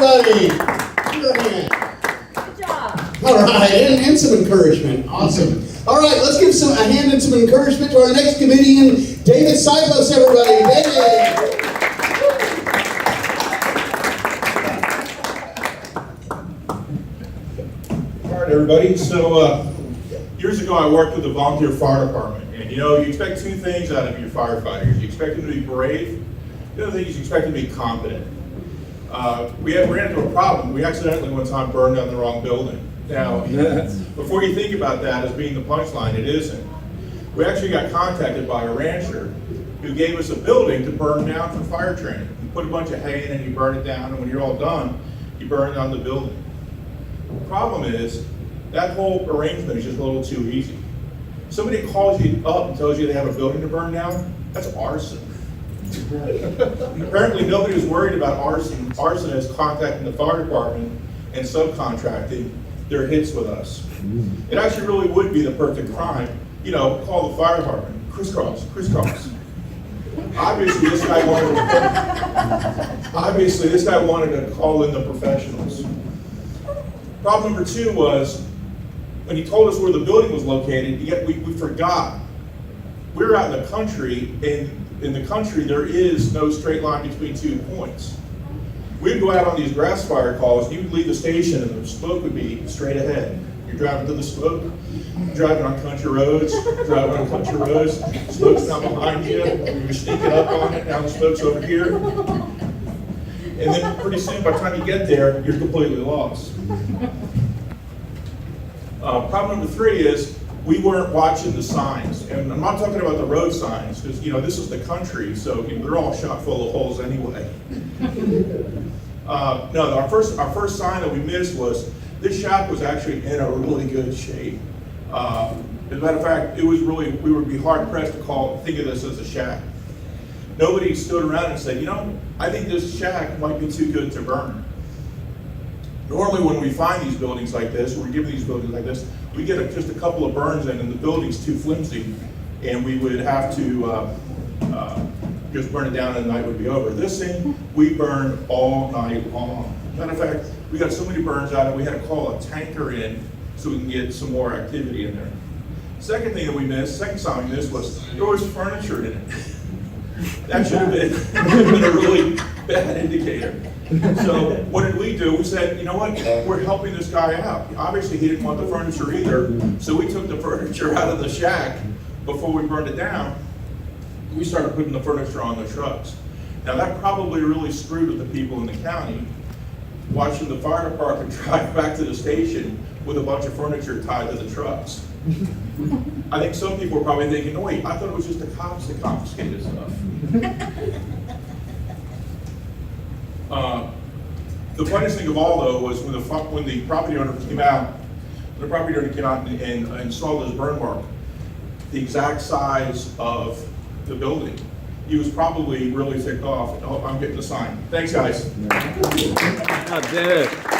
everybody. Give her a hand. Good job. All right, and some encouragement. Awesome. All right, let's give a hand and some encouragement to our next comedian, DSipos, everybody. David. All right, everybody. So years ago, I worked with the volunteer fire department. And you expect two things out of your firefighters. You expect them to be brave. The other thing is you expect them to be competent. We ran into a problem. We accidentally one time burned down the wrong building. Now, before you think about that as being the punchline, it isn't. We actually got contacted by a rancher who gave us a building to burn down for fire training. You put a bunch of hay in and you burn it down, and when you're all done, you burn down the building. The problem is, that whole arrangement is just a little too easy. Somebody calls you up and tells you they have a building to burn down, that's arson. Apparently nobody was worried about arson. Arson is contacting the fire department and subcontracting their hits with us. It actually really would be the perfect crime. Call the fire department, crisscross. Obviously this guy wanted to call in the professionals. Problem number two was, when he told us where the building was located, yet we forgot. We were out in the country, and in the country there is no straight line between 2 points. We'd go out on these grass fire calls, and you would leave the station and the smoke would be straight ahead. You're driving to the smoke, driving on country roads, smoke's not behind you, you're sneaking up on it, now the smoke's over here. And then pretty soon, by the time you get there, you're completely lost. Problem number three is, we weren't watching the signs. And I'm not talking about the road signs, because this is the country, so they're all shot full of holes anyway. No, our first sign that we missed was, this shack was actually in a really good shape. As a matter of fact, we would be hard pressed to think of this as a shack. Nobody stood around and said, I think this shack might be too good to burn. Normally when we find these buildings like this, or we're given these buildings like this, we get just a couple of burns in and the building's too flimsy, and we would have to just burn it down and the night would be over. This thing, we burned all night long. Matter of fact, we got so many burns out of it, we had to call a tanker in so we can get some more activity in there. Second sign we missed was there was furniture in it. That should have been a really bad indicator. So what did we do? We said, we're helping this guy out. Obviously he didn't want the furniture either, so we took the furniture out of the shack before we burned it down. We started putting the furniture on the trucks. Now that probably really screwed with the people in the county, watching the fire department drive back to the station with a bunch of furniture tied to the trucks. I think some people were probably thinking, no wait, I thought it was just the cops that confiscated stuff. The funniest thing of all, though, was when the property owner came out, and saw this burn mark, the exact size of the building. He was probably really ticked off. Oh, I'm getting the sign. Thanks, guys. Oh, dude.